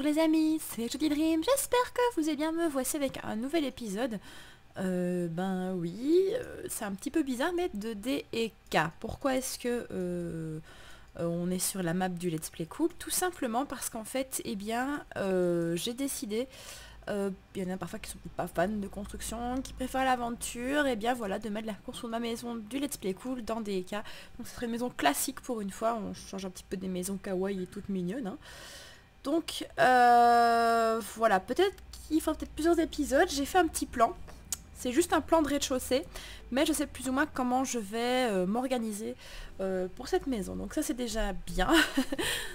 les amis, c'est Jody Dream, j'espère que vous allez bien, me voici avec un nouvel épisode. Ben oui, c'est un petit peu bizarre mais de D et K. Pourquoi est-ce que on est sur la map du Let's Play Cool? Tout simplement parce qu'en fait, eh bien, j'ai décidé, il y en a parfois qui sont pas fans de construction, qui préfèrent l'aventure, et bien voilà, de mettre la construction de ma maison du Let's Play Cool dans des K. Donc ce serait une maison classique pour une fois, on change un petit peu des maisons kawaii et toutes mignonnes, hein. Donc voilà, peut-être qu'il faut peut-être plusieurs épisodes. J'ai fait un petit plan. C'est juste un plan de rez-de-chaussée, mais je sais plus ou moins comment je vais m'organiser pour cette maison. Donc ça c'est déjà bien.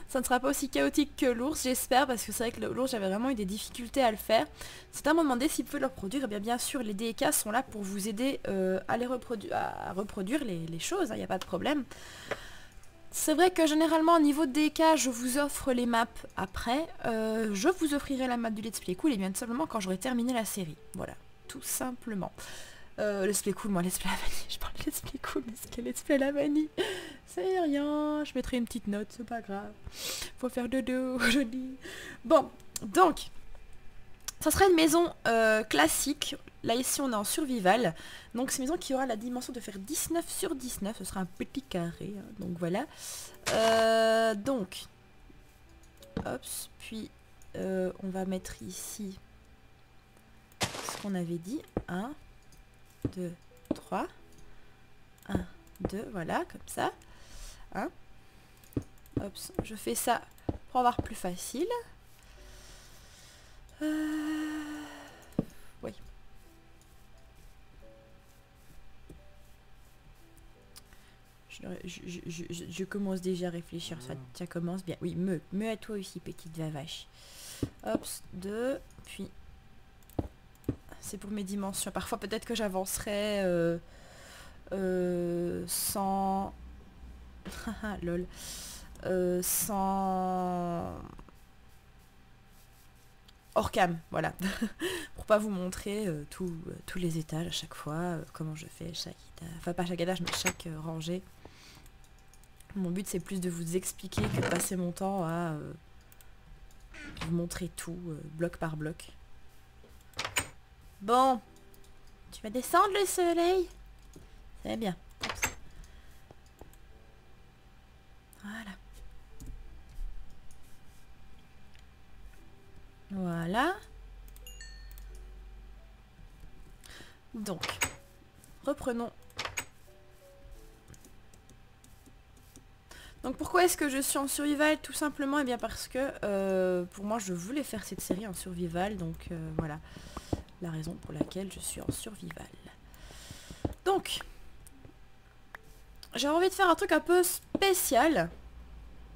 Ça ne sera pas aussi chaotique que l'ours, j'espère, parce que c'est vrai que l'ours j'avais vraiment eu des difficultés à le faire. Certains m'ont demandé s'ils pouvaient le reproduire. Et bien sûr les DK sont là pour vous aider à reproduire les choses, il n'y a pas de problème. C'est vrai que généralement au niveau de DK je vous offre les maps après, je vous offrirai la map du Let's Play Cool et bien tout simplement quand j'aurai terminé la série, voilà, tout simplement. Let's Play Cool, moi Let's Play la vanille, je parle de Let's Play Cool mais c'est Let's Play la vanille, c'est rien, je mettrai une petite note, c'est pas grave, faut faire dodo, joli. Bon, donc, ça sera une maison classique. Là ici on est en survival. Donc c'est une maison qui aura la dimension de faire 19 sur 19. Ce sera un petit carré, hein. Donc voilà. Donc. Hop. Puis on va mettre ici ce qu'on avait dit. 1, 2, 3. 1, 2, voilà, comme ça. Hein. Hop. Je fais ça pour avoir plus facile. Oui. Je commence déjà à réfléchir, ça commence bien. Oui, me à toi aussi, petite vavache. Hop, 2, puis... C'est pour mes dimensions. Parfois, peut-être que j'avancerai sans... lol. Sans... hors cam, voilà. Pour pas vous montrer tous les étages à chaque fois, comment je fais chaque étage. Enfin, pas chaque étage, mais chaque rangée. Mon but c'est plus de vous expliquer que de passer mon temps à vous montrer tout, bloc par bloc. Bon, tu vas descendre le soleil. C'est bien. Voilà. Voilà. Donc, reprenons. Donc pourquoi est-ce que je suis en survival? Tout simplement, et bien parce que pour moi je voulais faire cette série en survival, donc voilà la raison pour laquelle je suis en survival. Donc j'ai envie de faire un truc un peu spécial.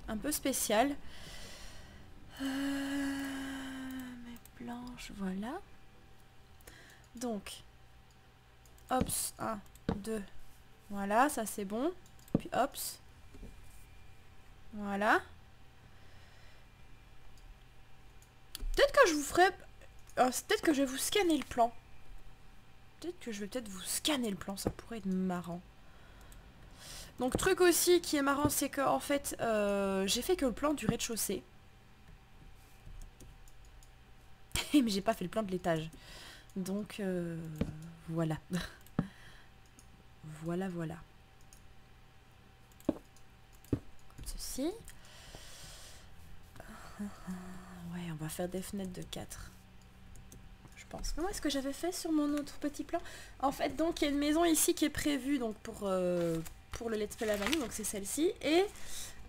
Un peu spécial. Mes planches, voilà. Donc, hops, 1, 2, voilà, ça c'est bon. Puis hops. Voilà. Peut-être que je vous ferai... peut-être que je vais vous scanner le plan. Peut-être que je vais peut-être vous scanner le plan, ça pourrait être marrant. Donc truc aussi qui est marrant, c'est que en fait, j'ai fait que le plan du rez-de-chaussée. Mais j'ai pas fait le plan de l'étage. Donc voilà. Voilà, voilà. Comme ceci. Ouais, on va faire des fenêtres de 4. Je pense. Comment est-ce que j'avais fait sur mon autre petit plan? En fait, donc, il y a une maison ici qui est prévue donc, pour le Let's Play la vanille. Donc, c'est celle-ci. Et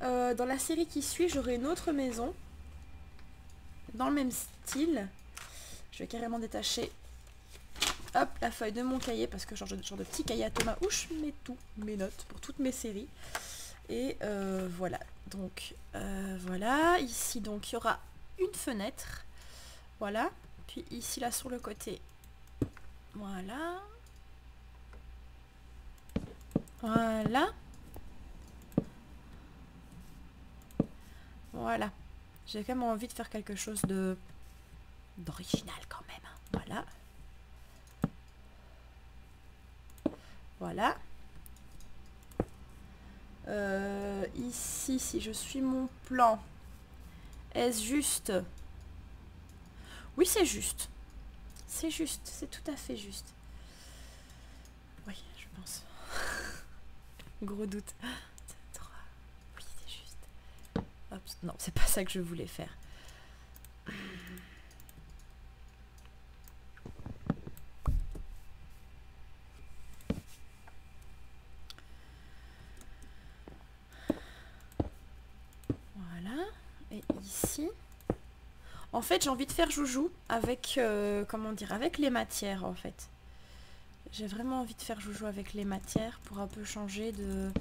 dans la série qui suit, j'aurai une autre maison. Dans le même style. Je vais carrément détacher hop, la feuille de mon cahier. Parce que genre de petit cahier à Thomas où je mets tout, mes notes pour toutes mes séries. Et voilà. Donc, voilà. Ici, donc, il y aura une fenêtre. Voilà. Puis ici, là, sur le côté. Voilà. Voilà. Voilà. J'ai quand même envie de faire quelque chose d'original quand même. Voilà. Voilà. Ici, si je suis mon plan, est-ce juste Oui, c'est juste. C'est juste, c'est tout à fait juste. Oui, je pense. Gros doute. 3. Oui, c'est juste. Hop, non, c'est pas ça que je voulais faire. Voilà. Et ici... En fait, j'ai envie de faire joujou avec, comment dire, avec les matières, en fait. J'ai vraiment envie de faire joujou avec les matières pour un peu changer de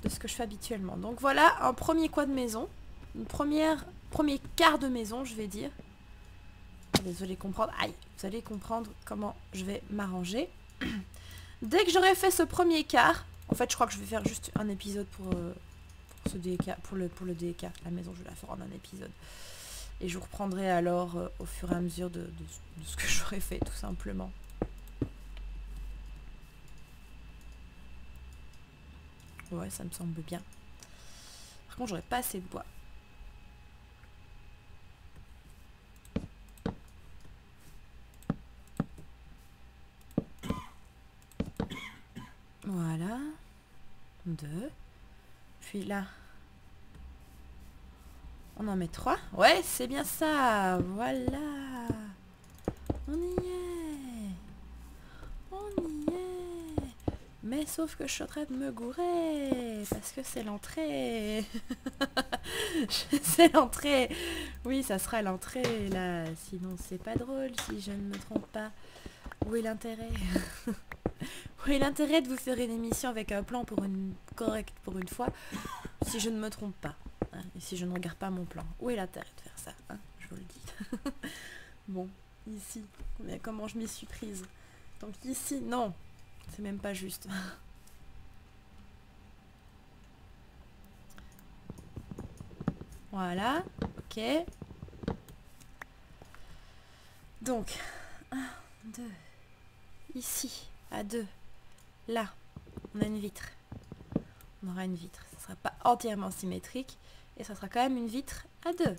ce que je fais habituellement. Donc voilà, un premier coin de maison. Premier quart de maison, je vais dire. Vous allez comprendre. Aïe, vous allez comprendre comment je vais m'arranger. Dès que j'aurai fait ce premier quart, en fait, je crois que je vais faire juste un épisode pour ce DK, pour le DK. La maison, je vais la faire en un épisode. Et je vous reprendrai alors au fur et à mesure de ce que j'aurais fait, tout simplement. Ouais, ça me semble bien. Par contre, j'aurais pas assez de bois. Voilà. 2. Puis là, on en met 3. Ouais, c'est bien ça. Voilà. On y est. On y est. Mais sauf que je suis en train de me gourer. Parce que c'est l'entrée. C'est l'entrée. Oui, ça sera l'entrée, là. Sinon, c'est pas drôle si je ne me trompe pas. Où est l'intérêt? Où est l'intérêt de vous faire une émission avec un plan correct pour une fois, si je ne me trompe pas, hein, et si je ne regarde pas mon plan? Où est l'intérêt de faire ça, hein, je vous le dis. Bon, ici, mais comment je m'y suis prise. Donc ici, non, c'est même pas juste. Voilà, ok. Donc, 1, 2, ici, à 2. Là, on a une vitre. On aura une vitre. Ça ne sera pas entièrement symétrique. Et ça sera quand même une vitre à 2.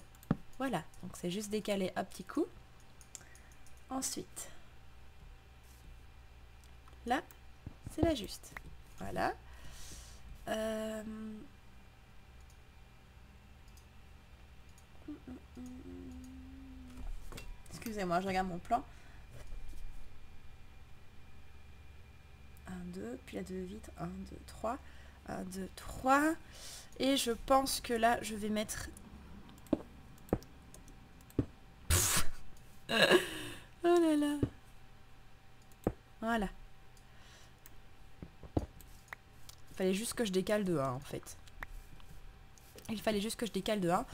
Voilà. Donc c'est juste décalé un petit coup. Ensuite, là, c'est la juste. Voilà. Excusez-moi, je regarde mon plan. 1, 2, puis la 2 vitres, 1, 2, 3, 1, 2, 3, et je pense que là, je vais mettre... Oh là là. Voilà. Il fallait juste que je décale de 1, en fait. Il fallait juste que je décale de 1.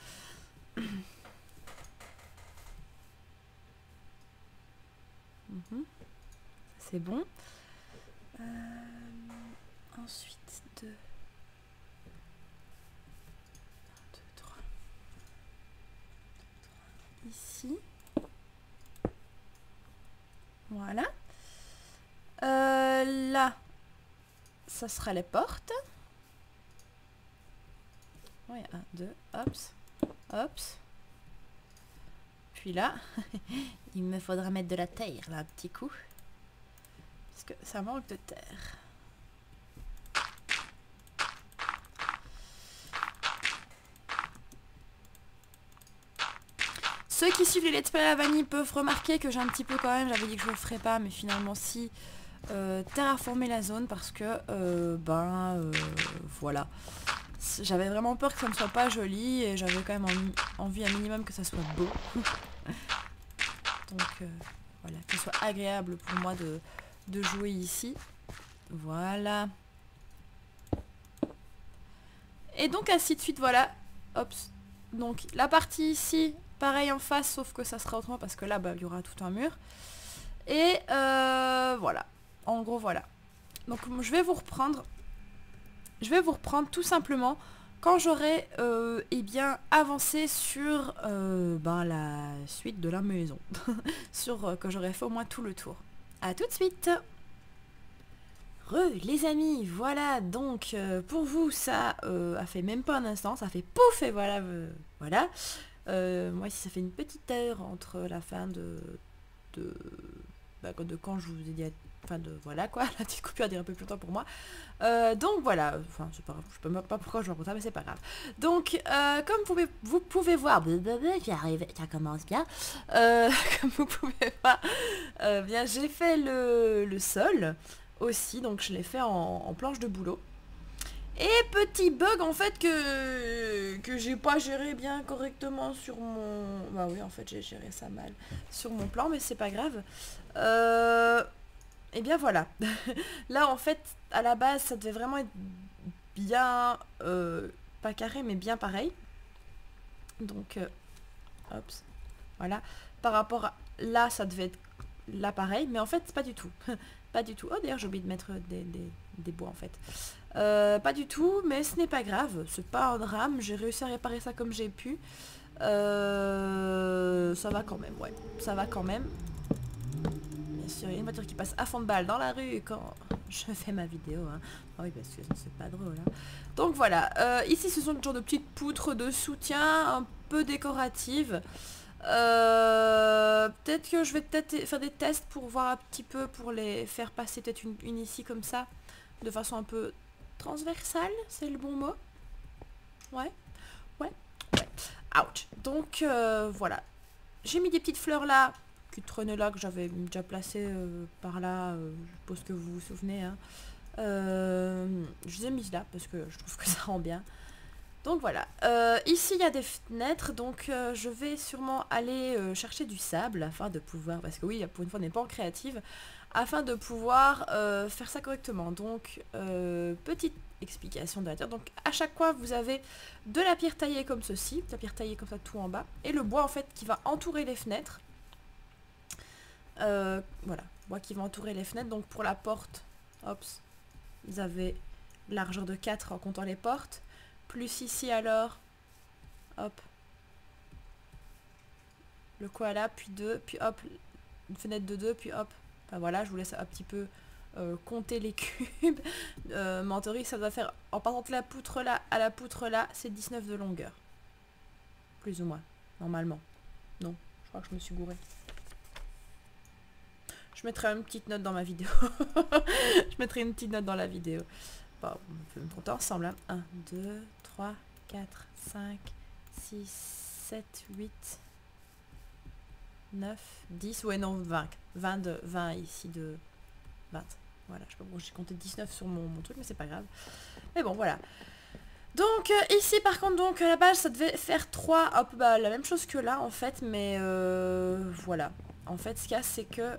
C'est bon. Ensuite, 2, 1, 2, 3. Ici. Voilà. Là, ça sera les portes. Oui, 1, 2, hops, hops. Puis là, il me faudra mettre de la terre, là, un petit coup. Parce que ça manque de terre. Ceux qui suivent les Let's Play à la vanille peuvent remarquer que j'ai un petit peu quand même, j'avais dit que je le ferais pas, mais finalement si, terraformer la zone parce que, voilà. J'avais vraiment peur que ça ne soit pas joli et j'avais quand même envie un minimum que ça soit beau. Donc voilà, que ce soit agréable pour moi de jouer ici. Voilà. Et donc ainsi de suite, voilà. Hop. Donc la partie ici, pareil en face, sauf que ça sera autrement parce que là, il y aura tout un mur. Et voilà. En gros, voilà. Donc je vais vous reprendre. Je vais vous reprendre tout simplement quand j'aurai avancé sur la suite de la maison. Sur que j'aurai fait au moins tout le tour. A tout de suite. Les amis, voilà, donc pour vous ça a fait même pas un instant, ça fait pouf et voilà, voilà. Moi ici ça fait une petite heure entre la fin de, de quand je vous ai dit, enfin de voilà quoi, la petite coupure a duré un peu plus longtemps pour moi. Donc voilà, enfin c'est pas grave, je sais même pas pourquoi je raconte ça, mais c'est pas grave. Donc comme vous pouvez voir, j'y arrive, ça commence bien. Comme vous pouvez voir, bien j'ai fait le sol aussi, donc je l'ai fait en planche de boulot. Et petit bug en fait que j'ai pas géré bien correctement sur mon... Bah oui en fait j'ai géré ça mal sur mon plan, mais c'est pas grave. Et bien voilà. Là en fait à la base ça devait vraiment être bien... pas carré mais bien pareil. Donc hop, voilà. Par rapport à là ça devait être là pareil, mais en fait pas du tout. Pas du tout. Oh d'ailleurs j'ai oublié de mettre des bois en fait. Pas du tout, mais ce n'est pas grave, c'est pas un drame, j'ai réussi à réparer ça comme j'ai pu. Ça va quand même, ouais, ça va quand même. Bien sûr, il y a une voiture qui passe à fond de balle dans la rue quand je fais ma vidéo. Hein. Ah oui, parce que c'est pas drôle. Hein. Donc voilà, ici ce sont le genre de petites poutres de soutien un peu décoratives. Peut-être que je vais peut-être faire des tests pour voir un petit peu, pour les faire passer peut-être une ici comme ça, de façon un peu transversale, c'est le bon mot. Ouais, ouais, ouais. Ouch. Donc voilà. J'ai mis des petites fleurs là, qui traînaient là, que j'avais déjà placées par là, je suppose que vous vous souvenez. Hein. Je les ai mises là, parce que je trouve que ça rend bien. Donc voilà, ici il y a des fenêtres, donc je vais sûrement aller chercher du sable afin de pouvoir, parce que oui, pour une fois on n'est pas en créative, afin de pouvoir faire ça correctement. Donc petite explication de la terre, donc à chaque fois vous avez de la pierre taillée comme ceci, de la pierre taillée comme ça tout en bas, et le bois en fait qui va entourer les fenêtres. Voilà, bois qui va entourer les fenêtres, donc pour la porte, hop, vous avez largeur de 4 en comptant les portes. Plus ici alors, hop, le koala, puis 2, puis hop, une fenêtre de 2, puis hop. Enfin voilà, je vous laisse un petit peu compter les cubes. Mais en théorie, ça doit faire, en passant de la poutre là à la poutre là, c'est 19 de longueur. Plus ou moins, normalement. Non, je crois que je me suis gourée. Je mettrai une petite note dans ma vidéo. Je mettrai une petite note dans la vidéo. Bon, on peut me compter ensemble. Hein. 1, 2, 3, 4, 5, 6, 7, 8, 9, 10, ouais non, 20. 20 ici de 20. Voilà, je sais pas pourquoi j'ai compté 19 sur mon truc, mais c'est pas grave. Mais bon, voilà. Donc ici par contre, donc à la base ça devait faire 3, hop, bah la même chose que là en fait, mais voilà. En fait ce qu'il y a c'est que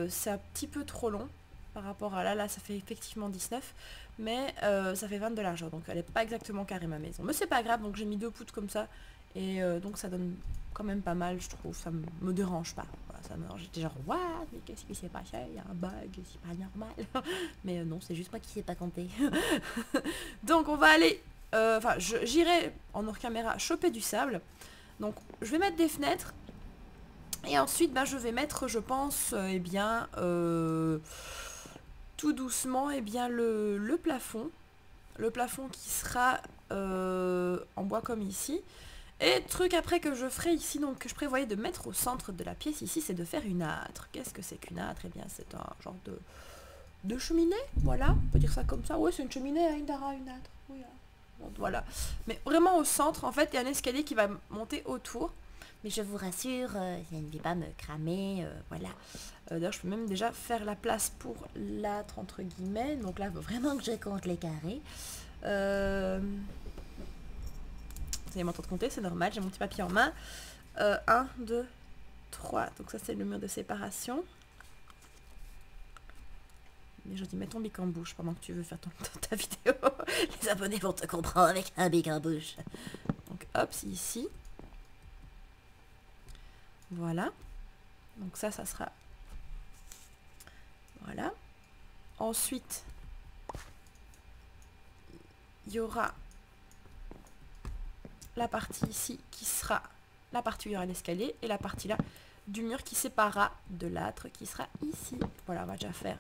c'est un petit peu trop long par rapport à là ça fait effectivement 19, mais ça fait 20 de largeur, donc elle n'est pas exactement carrée ma maison. Mais c'est pas grave, donc j'ai mis 2 poutres comme ça, et donc ça donne quand même pas mal je trouve, ça me dérange pas. Voilà, ça me dérange, j'étais genre, what, mais qu'est-ce qui s'est passé, il y a un bug, c'est pas normal. Mais non, c'est juste moi qui sais pas compter. Donc on va aller... Enfin, j'irai en hors caméra choper du sable. Donc, je vais mettre des fenêtres. Et ensuite, bah, je vais mettre, je pense, eh bien, tout doucement, eh bien, le plafond. Le plafond qui sera en bois comme ici. Et truc après que je ferai ici, donc que je prévoyais de mettre au centre de la pièce ici, c'est de faire une âtre. Qu'est-ce que c'est qu'une âtre? Eh bien, c'est un genre de cheminée, voilà. On peut dire ça comme ça. Oui, c'est une cheminée, hein, une âtre. Oui, hein. Donc, voilà, mais vraiment au centre en fait il y a un escalier qui va monter autour, mais je vous rassure, je ne vais pas me cramer, voilà. D'ailleurs je peux même déjà faire la place pour l'âtre entre guillemets, donc là il faut vraiment que je compte les carrés. Vous allez m'entendre compter, c'est normal, j'ai mon petit papier en main. 1, 2, 3, donc ça c'est le mur de séparation. Mais je dis, mets ton bic en bouche pendant que tu veux faire ta vidéo. Les abonnés vont te comprendre avec un bic en bouche. Donc hop, c'est ici. Voilà. Donc ça sera... Voilà. Ensuite, il y aura la partie ici qui sera la partie où il y aura l'escalier et la partie là du mur qui séparera de l'âtre qui sera ici. Voilà, on va déjà faire...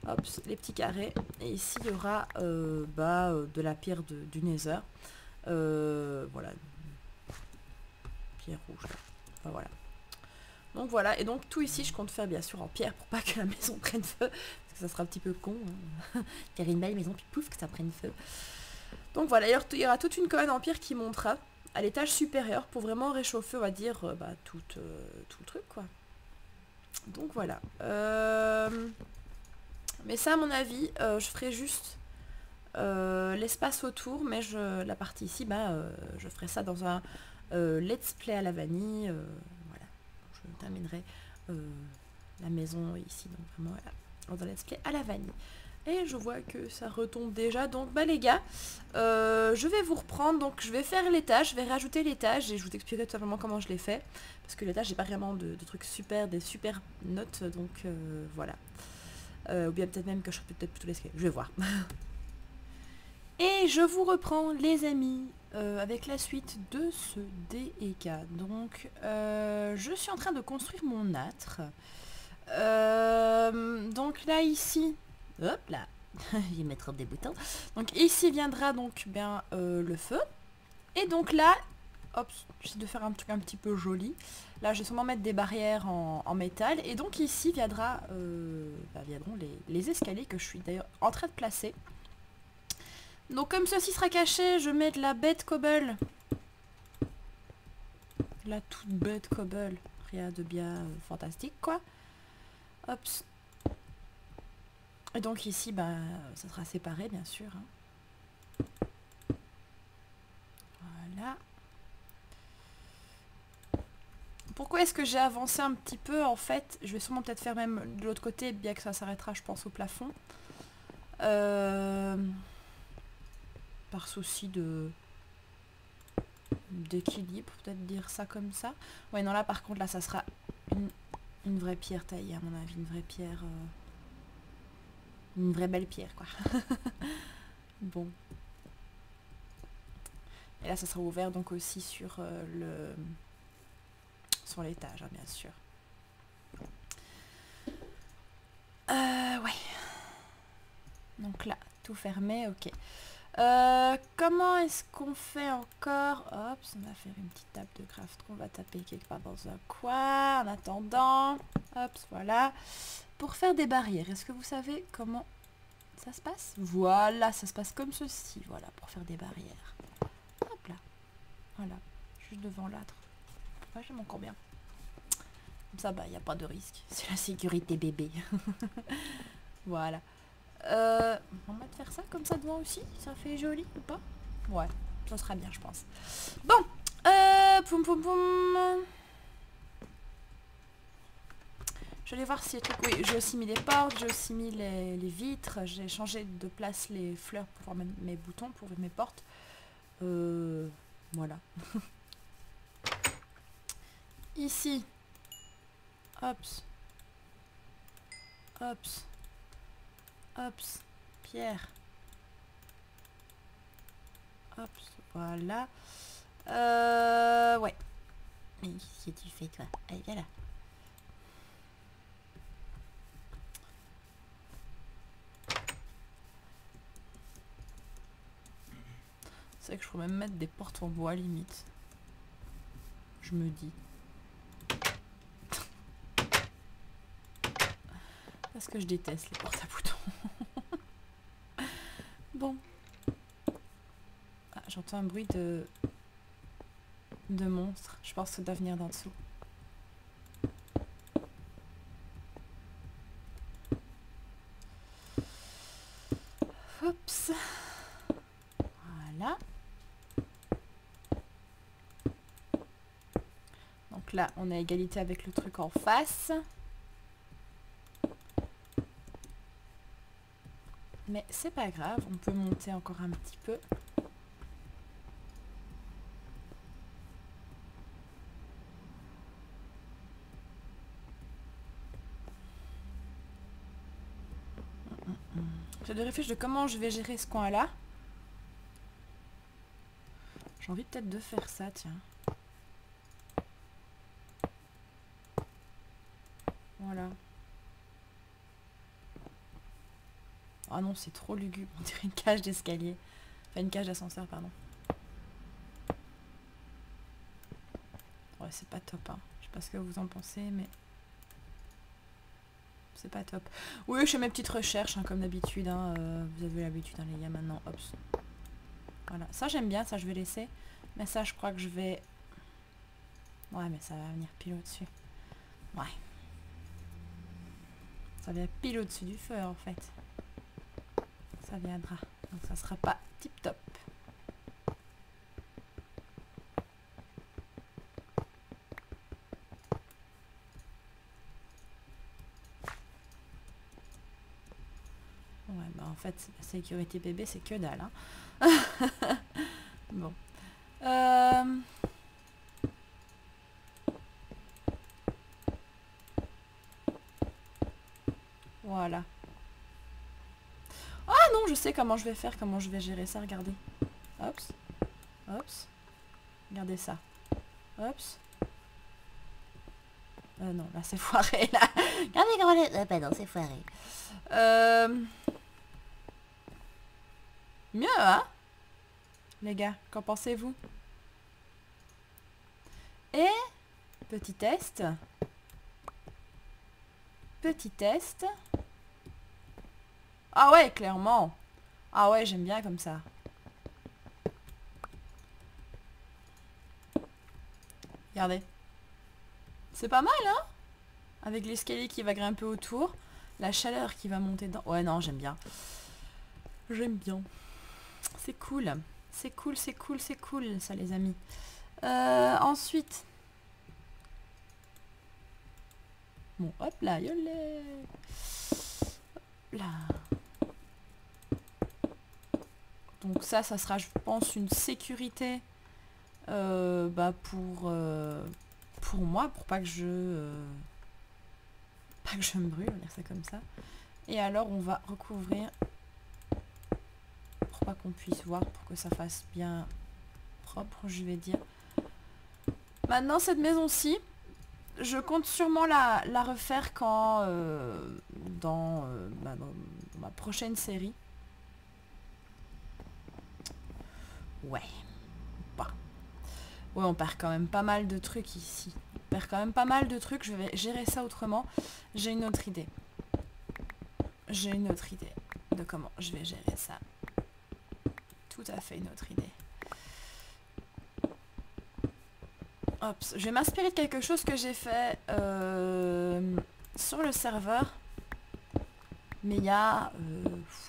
Hop, les petits carrés. Et ici, il y aura de la pierre du Nether. Voilà. pierre rouge là. Enfin, voilà. Donc voilà, et donc tout ici je compte faire bien sûr en pierre pour pas que la maison prenne feu, parce que ça sera un petit peu con, hein. Faire une belle maison puis pouf que ça prenne feu. Donc voilà, il y aura toute une colonne en pierre qui montera à l'étage supérieur pour vraiment réchauffer, on va dire, tout le truc quoi. Donc voilà. Mais ça à mon avis, je ferai juste l'espace autour, mais la partie ici, je ferai ça dans un let's play à la vanille. Voilà, je terminerai la maison ici, donc vraiment voilà, dans un let's play à la vanille. Et je vois que ça retombe déjà, donc les gars, je vais vous reprendre, donc je vais faire l'étage, je vais rajouter l'étage et je vous expliquerai tout simplement comment je l'ai fait, parce que l'étage j'ai pas vraiment de trucs super, des super notes, donc voilà. Ou bien peut-être même que je ferai peut-être plutôt l'escalier, je vais voir. Et je vous reprends les amis avec la suite de ce DK. Donc je suis en train de construire mon âtre. Donc là ici, hop là, je vais mettre des boutons. Donc ici viendra donc bien le feu. Et donc là, hop, j'essaie de faire un truc un petit peu joli. Là je vais sûrement mettre des barrières en métal. Et donc ici viendront les escaliers que je suis d'ailleurs en train de placer. Donc comme ceci sera caché, je mets de la bête cobble. La toute bête cobble. Rien de bien fantastique quoi. Hop. Et donc ici, ça sera séparé bien sûr. Hein. Voilà. Pourquoi est-ce que j'ai avancé un petit peu en fait? Je vais sûrement peut-être faire même de l'autre côté, bien que ça s'arrêtera je pense au plafond. Par souci d'équilibre, peut-être dire ça comme ça. Ouais non là par contre là ça sera une vraie pierre taillée à mon avis, une vraie pierre, une vraie belle pierre quoi. Bon. Et là ça sera ouvert donc aussi sur sur l'étage hein, bien sûr. Ouais. Donc là tout fermé, ok. Comment est-ce qu'on fait encore? Hop, on va faire une petite table de craft qu'on va taper quelque part dans un coin. En attendant, hop, voilà. Pour faire des barrières, est-ce que vous savez comment ça se passe? Voilà, ça se passe comme ceci. Voilà, pour faire des barrières. Hop là. Voilà, juste devant l'âtre. Ouais, j'aime encore bien. Comme ça, il n'y a pas de risque. C'est la sécurité bébé. Voilà. On va te faire ça comme ça devant aussi. Ça fait joli ou pas? Ouais, ça sera bien je pense. Bon, poum poum poum. Je vais voir si les trucs... Oui, j'ai aussi mis les portes, j'ai aussi mis les vitres. J'ai changé de place les fleurs pour pouvoir mettre mes boutons, pour ouvrir mes portes. Voilà. Ici. Hops. Hops. Hops, pierre. Hops, voilà. Ouais. Mais qu'est-ce que tu fais toi? Allez, viens là. C'est vrai que je pourrais même mettre des portes en bois limite. Je me dis. Parce que je déteste les portes à boutons. Bon. Ah, j'entends un bruit de monstre. Je pense que ça doit venir d'en dessous. Oups. Voilà. Donc là, on a égalité avec le truc en face. Mais c'est pas grave, on peut monter encore un petit peu. J'ai de réfléchir de comment je vais gérer ce coin-là. J'ai envie peut-être de faire ça, tiens. Voilà. Ah non, c'est trop lugubre. On dirait une cage d'escalier. Enfin, une cage d'ascenseur, pardon. Ouais, c'est pas top, hein. Je sais pas ce que vous en pensez, mais... C'est pas top. Oui, je fais mes petites recherches, hein, comme d'habitude. Hein, vous avez l'habitude, hein, les gars, maintenant. Hop. Voilà. Ça, j'aime bien. Ça, je vais laisser. Mais ça, je crois que je vais... Ouais, mais ça va venir pile au-dessus. Ouais. Ça vient pile au-dessus du feu, en fait. Ça viendra. Donc, ça sera pas tip-top. Ouais, bah en fait, la sécurité bébé, c'est que dalle. Hein. Bon. Voilà. Ah non, je sais comment je vais faire, comment je vais gérer ça, regardez. Hops. Hops. Regardez ça. Hops. Non, là c'est foiré, là. Regardez comment les... bah non, c'est foiré. Mieux, hein? Les gars, qu'en pensez-vous? Et... Petit test. Petit test. Ah ouais, clairement. Ah ouais, j'aime bien comme ça. Regardez. C'est pas mal, hein? Avec l'escalier qui va grimper autour. La chaleur qui va monter dedans. Ouais, non, j'aime bien. J'aime bien. C'est cool. C'est cool, c'est cool, c'est cool, ça, les amis. Ensuite... Bon, hop là, yolé. Hop là. Donc ça sera, je pense, une sécurité bah pour moi, pour pas que je me brûle, on va dire ça comme ça. Et alors on va recouvrir pour pas qu'on puisse voir, pour que ça fasse bien propre, je vais dire. Maintenant cette maison-ci, je compte sûrement la refaire quand dans ma prochaine série. Ouais. Bah. Ouais, on perd quand même pas mal de trucs ici. On perd quand même pas mal de trucs. Je vais gérer ça autrement. J'ai une autre idée. J'ai une autre idée de comment je vais gérer ça. Tout à fait une autre idée. Hop, je vais m'inspirer de quelque chose que j'ai fait sur le serveur. Mais il y a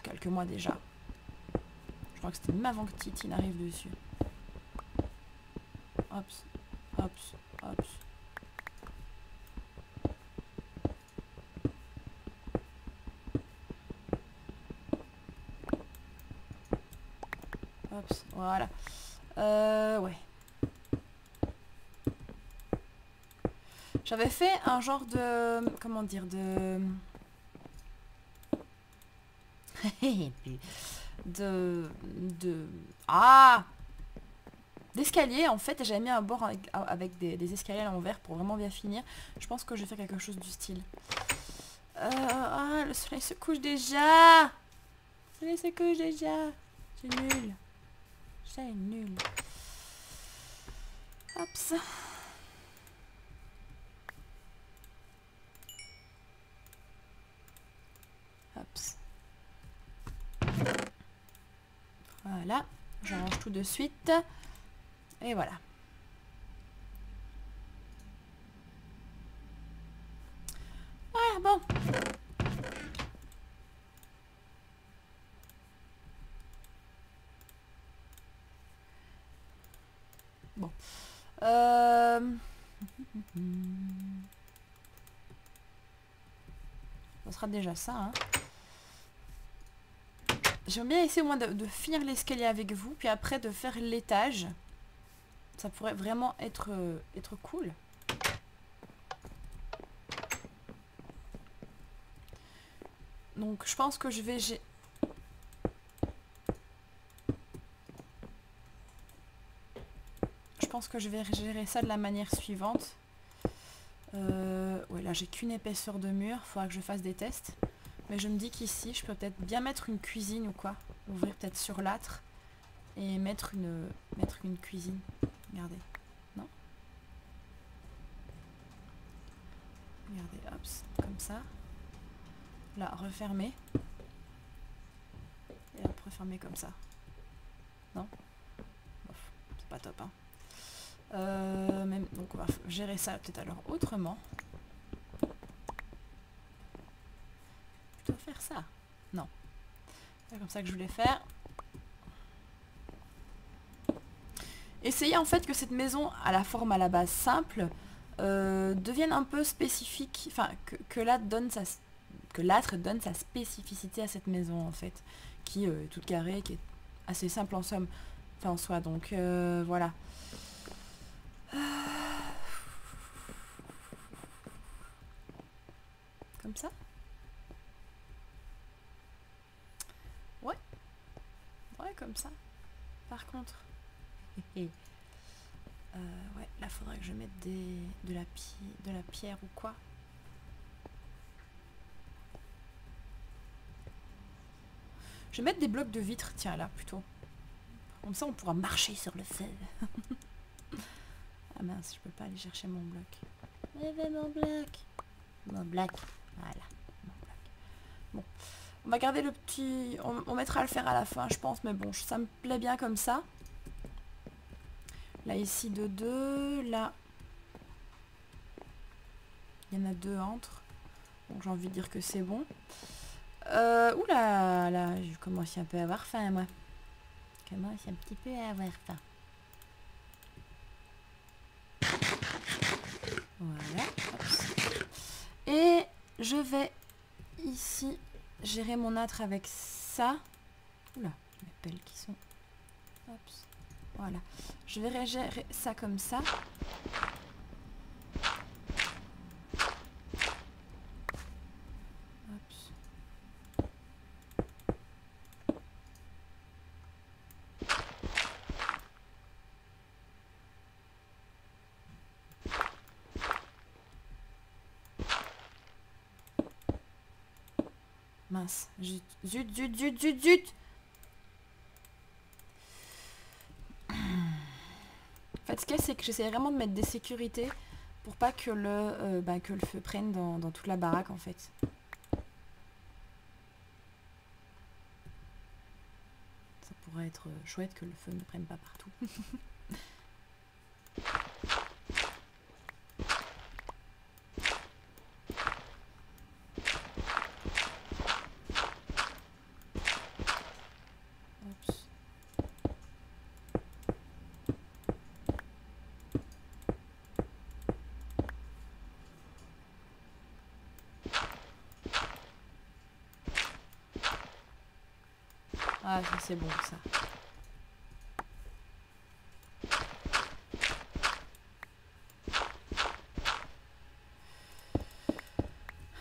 quelques mois déjà. Je crois que c'était même avant que Titi n'arrive dessus. Hops, hops, hops. Hops, voilà. Ouais. J'avais fait un genre de... Comment dire, de... Ah, d'escalier en fait, j'avais mis un bord avec des escaliers à l'envers pour vraiment bien finir. Je pense que je vais faire quelque chose du style. Ah, le soleil se couche déjà. Le soleil se couche déjà. C'est nul. C'est nul. Hop. Hop. Voilà, j'arrange tout de suite. Et voilà. Voilà, bon. Bon. Ça sera déjà ça, hein. J'aimerais bien essayer au moins de finir l'escalier avec vous, puis après de faire l'étage. Ça pourrait vraiment être cool. Donc je pense que je vais... Je pense que je vais gérer ça de la manière suivante. Ouais, là j'ai qu'une épaisseur de mur, il faudra que je fasse des tests. Mais je me dis qu'ici, je peux peut-être bien mettre une cuisine ou quoi. Ouvrir peut-être sur l'âtre et mettre une cuisine. Regardez. Non? Regardez, hop, comme ça. Là, refermer. Et hop, refermer comme ça. Non? Bof, c'est pas top, hein. Même, donc on va gérer ça peut-être alors autrement. Plutôt faire ça. Non. C'est comme ça que je voulais faire. Essayez en fait que cette maison à la forme à la base simple devienne un peu spécifique, enfin que l'âtre donne sa spécificité à cette maison en fait, qui est toute carrée, qui est assez simple en somme, enfin en soi, donc voilà. Comme ça. Ouais. Ouais, comme ça. Par contre. Ouais, là faudrait que je mette de la pierre ou quoi. Je vais mettre des blocs de vitre, tiens là plutôt. Comme ça on pourra marcher sur le sel. Ah mince, je peux pas aller chercher mon bloc. Mon bloc. Mon bloc. Voilà. Mon bloc. Bon. On va garder le petit... On mettra à le faire à la fin, je pense, mais bon, ça me plaît bien comme ça. Là, ici, de 2. Là, il y en a 2 entre. Donc, j'ai envie de dire que c'est bon. Oula, là, je commence un peu à avoir faim, moi. Je commence un petit peu à avoir faim. Voilà. Hop. Et je vais ici gérer mon âtre avec ça. Oula, mes pelles qui sont... Hop. Voilà. Je vais gérer ça comme ça. Mince. Zut, zut, zut, zut, zut, zut. En fait, ce qu'il y a, c'est que j'essaie vraiment de mettre des sécurités pour pas que que le feu prenne dans toute la baraque, en fait. Ça pourrait être chouette que le feu ne prenne pas partout. Ah, ça c'est bon ça.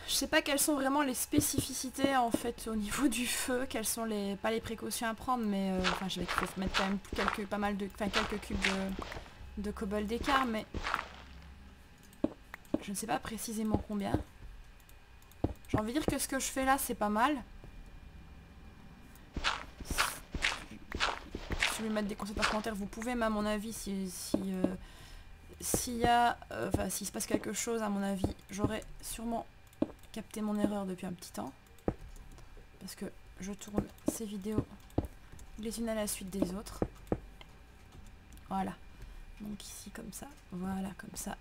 Je sais pas quelles sont vraiment les spécificités en fait au niveau du feu, quelles sont pas les précautions à prendre, mais enfin je vais mettre quand même quelques cubes de cobalt d'écart, mais je ne sais pas précisément combien. J'ai envie de dire que ce que je fais là c'est pas mal. Si vous voulez mettre des conseils par commentaire, vous pouvez, mais à mon avis, s'il se passe quelque chose, à mon avis, j'aurais sûrement capté mon erreur depuis un petit temps. Parce que je tourne ces vidéos les unes à la suite des autres. Voilà. Donc ici, comme ça. Voilà, comme ça.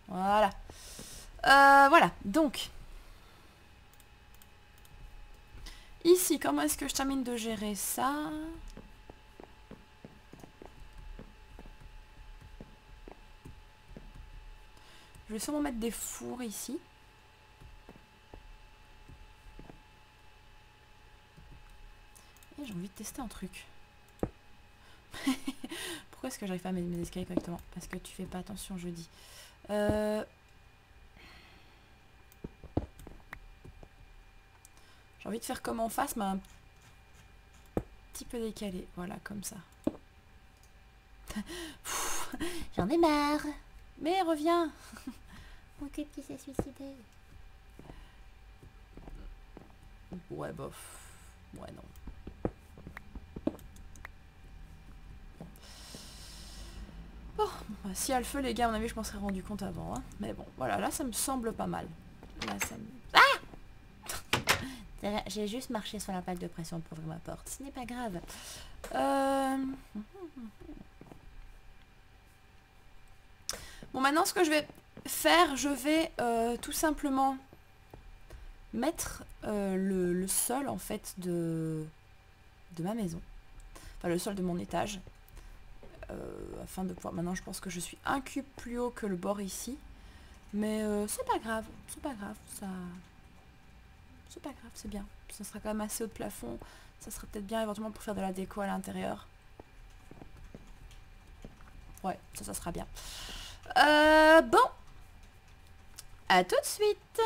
Voilà. Voilà, donc. Ici, comment est-ce que je termine de gérer ça ? Je vais sûrement mettre des fours ici. Et j'ai envie de tester un truc. Pourquoi est-ce que j'arrive pas à mettre mes escaliers correctement? Parce que tu fais pas attention, je dis. J'ai envie de faire comme en face, mais un petit peu décalé. Voilà, comme ça. J'en ai marre. Mais reviens. Mon cul qui s'est suicidé. Ouais, bof. Ouais, non. Bon, Si à le feu, les gars, à mon avis, je m'en serais rendu compte avant. Hein. Mais bon, voilà, là, ça me semble pas mal. Là, ça me... Ah j'ai juste marché sur la plaque de pression pour ouvrir ma porte. Ce n'est pas grave. Bon, maintenant, ce que je vais faire, je vais tout simplement mettre le sol, en fait, de ma maison. Enfin, le sol de mon étage. Afin de pouvoir... Maintenant, je pense que je suis un cube plus haut que le bord ici. Mais c'est pas grave. C'est pas grave. Ça... C'est pas grave, c'est bien. Ça sera quand même assez haut de plafond. Ça serait peut-être bien éventuellement pour faire de la déco à l'intérieur. Ouais, ça sera bien. Bon. À tout de suite.